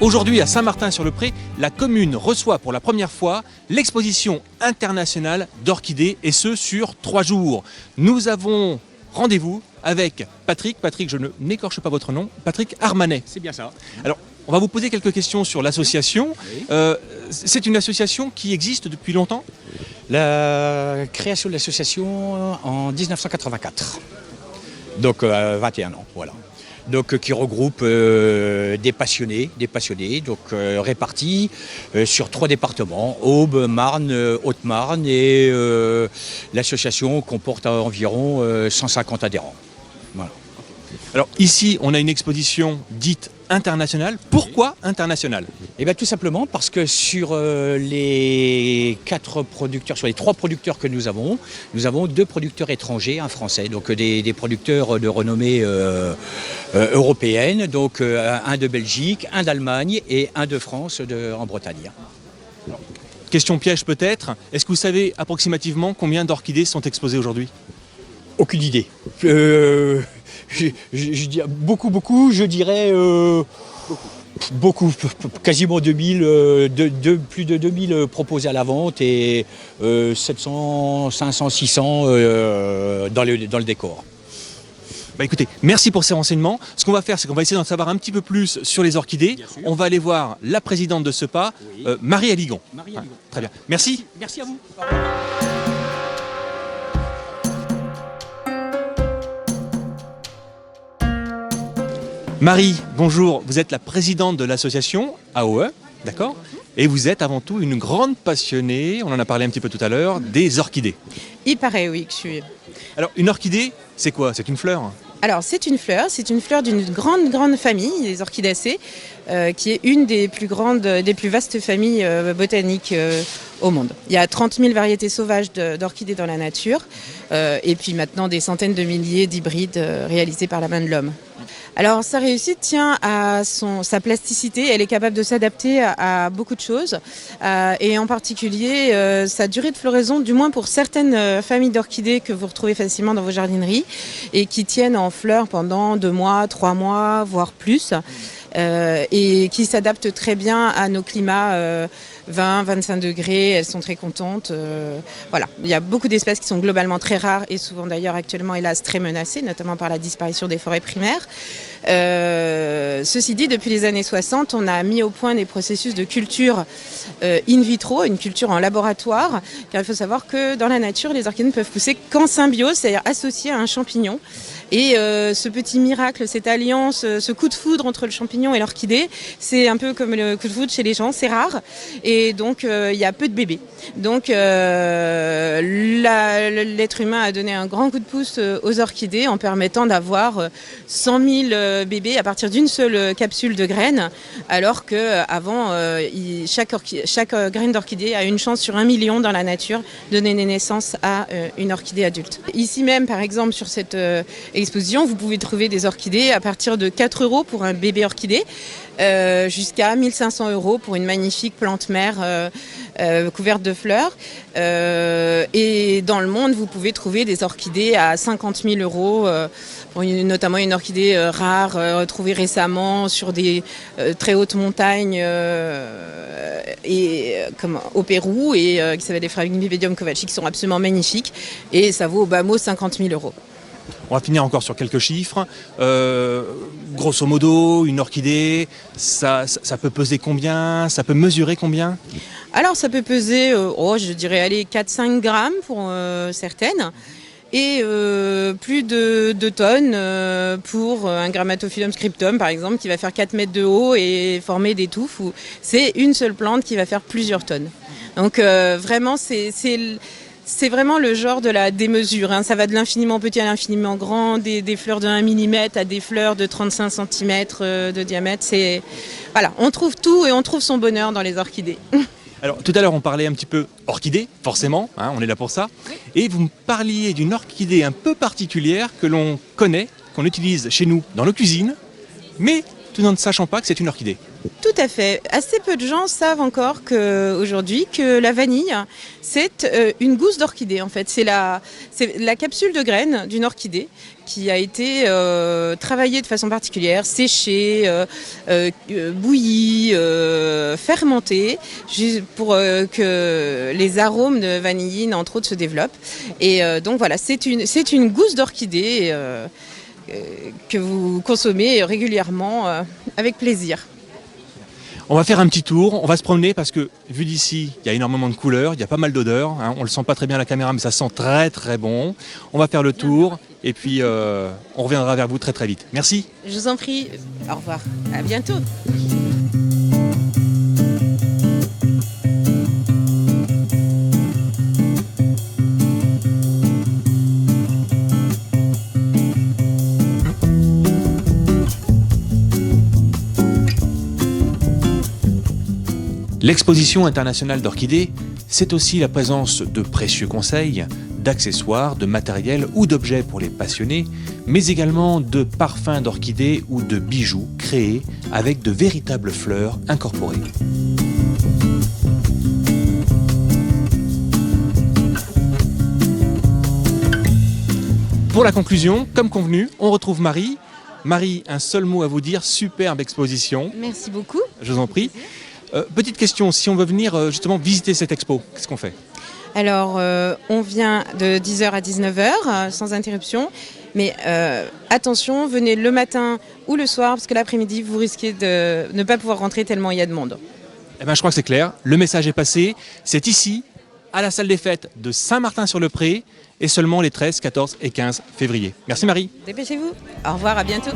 Aujourd'hui, à Saint-Martin-sur-le-Pré, la commune reçoit pour la première fois l'exposition internationale d'orchidées, et ce sur 3 jours. Nous avons rendez-vous avec Patrick, je ne n'écorche pas votre nom, Patrick Armanet. C'est bien ça. Alors, on va vous poser quelques questions sur l'association. Oui. C'est une association qui existe depuis longtemps ? La création de l'association en 1984. Donc 21 ans, voilà. Donc qui regroupe des passionnés, donc répartis sur 3 départements, Aube, Marne, Haute-Marne, et l'association comporte environ 150 adhérents. Voilà. Alors ici, on a une exposition dite internationale. Pourquoi internationale ? Eh bien tout simplement parce que sur les 3 producteurs que nous avons 2 producteurs étrangers, un français, donc des producteurs de renommée européenne, donc un de Belgique, un d'Allemagne et un de France en Bretagne. Question piège peut-être, est-ce que vous savez approximativement combien d'orchidées sont exposées aujourd'hui ? Aucune idée. Je dis beaucoup, je dirais beaucoup, quasiment 2000, plus de 2000 proposés à la vente et 700, 500, 600 dans le décor. Bah écoutez, merci pour ces renseignements. Ce qu'on va faire, c'est qu'on va essayer d'en savoir un petit peu plus sur les orchidées. On va aller voir la présidente de SEPA, oui. Marie Aligon. Très bien. Merci. Merci à vous. Marie, bonjour. Vous êtes la présidente de l'association AOE, d'accord ? Et vous êtes avant tout une grande passionnée, on en a parlé un petit peu tout à l'heure, des orchidées. Il paraît, oui, que je suis. Alors, une orchidée, c'est quoi ? C'est une fleur ? Alors, c'est une fleur d'une grande famille, les orchidacées, qui est une des plus vastes familles botaniques au monde. Il y a 30 000 variétés sauvages d'orchidées dans la nature, et puis maintenant des centaines de milliers d'hybrides réalisés par la main de l'homme. Alors sa réussite tient à sa plasticité, elle est capable de s'adapter à beaucoup de choses, et en particulier sa durée de floraison, du moins pour certaines familles d'orchidées que vous retrouvez facilement dans vos jardineries et qui tiennent en fleurs pendant 2 mois, 3 mois, voire plus, et qui s'adaptent très bien à nos climats 20-25 degrés, elles sont très contentes. Voilà. Il y a beaucoup d'espèces qui sont globalement très rares et souvent d'ailleurs actuellement hélas très menacées, notamment par la disparition des forêts primaires. Ceci dit, depuis les années 60, on a mis au point des processus de culture in vitro, une culture en laboratoire, car il faut savoir que dans la nature, les orchidées ne peuvent pousser qu'en symbiose, c'est-à-dire associées à un champignon. Et ce petit miracle, cette alliance, ce coup de foudre entre le champignon et l'orchidée, c'est un peu comme le coup de foudre chez les gens, c'est rare. Et donc, il y a peu de bébés. Donc, l'être humain a donné un grand coup de pouce aux orchidées en permettant d'avoir 100 000 bébés à partir d'une seule capsule de graines, alors qu'avant, chaque graine d'orchidée a une chance sur 1 million dans la nature de donner naissance à une orchidée adulte. Ici même, par exemple, sur cette exposition, vous pouvez trouver des orchidées à partir de 4 € pour un bébé orchidée, jusqu'à 1 500 € pour une magnifique plante mère couverte de fleurs. Et dans le monde, vous pouvez trouver des orchidées à 50 000 €, pour notamment une orchidée rare retrouvée récemment sur des très hautes montagnes au Pérou, et qui s'appelle des Phragmidium kovaci, qui sont absolument magnifiques, et ça vaut au bas mot 50 000 €. On va finir encore sur quelques chiffres. Grosso modo, une orchidée, ça peut peser combien ? Ça peut mesurer combien ? Alors ça peut peser, je dirais, 4-5 grammes pour certaines, et plus de 2 tonnes pour un Grammatophyllum scriptum, par exemple, qui va faire 4 mètres de haut et former des touffes. C'est une seule plante qui va faire plusieurs tonnes. Donc vraiment, c'est vraiment le genre de la démesure, hein. Ça va de l'infiniment petit à l'infiniment grand, des fleurs de 1 mm à des fleurs de 35 cm de diamètre. Voilà, on trouve tout et on trouve son bonheur dans les orchidées. Alors tout à l'heure on parlait un petit peu orchidée, forcément, hein, on est là pour ça. Et vous me parliez d'une orchidée un peu particulière que l'on connaît, qu'on utilise chez nous dans nos cuisines, mais tout en ne sachant pas que c'est une orchidée. Tout à fait. Assez peu de gens savent encore qu'aujourd'hui que la vanille, c'est une gousse d'orchidée en fait. C'est la capsule de graines d'une orchidée qui a été travaillée de façon particulière, séchée, bouillie, fermentée, pour que les arômes de vanilline entre autres se développent. Et donc voilà, c'est une gousse d'orchidée que vous consommez régulièrement avec plaisir. On va faire un petit tour, on va se promener parce que vu d'ici, il y a énormément de couleurs, il y a pas mal d'odeurs. Hein. On le sent pas très bien à la caméra, mais ça sent très très bon. On va faire le tour et puis on reviendra vers vous très très vite. Merci. Je vous en prie. Au revoir. À bientôt. L'exposition internationale d'orchidées, c'est aussi la présence de précieux conseils, d'accessoires, de matériel ou d'objets pour les passionnés, mais également de parfums d'orchidées ou de bijoux créés avec de véritables fleurs incorporées. Pour la conclusion, comme convenu, on retrouve Marie. Marie, un seul mot à vous dire, superbe exposition. Merci beaucoup. Je vous en prie. Petite question, si on veut venir justement visiter cette expo, qu'est-ce qu'on fait? Alors, on vient de 10h à 19h, sans interruption. Mais attention, venez le matin ou le soir, parce que l'après-midi, vous risquez de ne pas pouvoir rentrer tellement il y a de monde. Eh bien, je crois que c'est clair. Le message est passé. C'est ici, à la salle des fêtes de Saint-Martin-sur-le-Pré, et seulement les 13, 14 et 15 février. Merci Marie. Dépêchez-vous. Au revoir, à bientôt.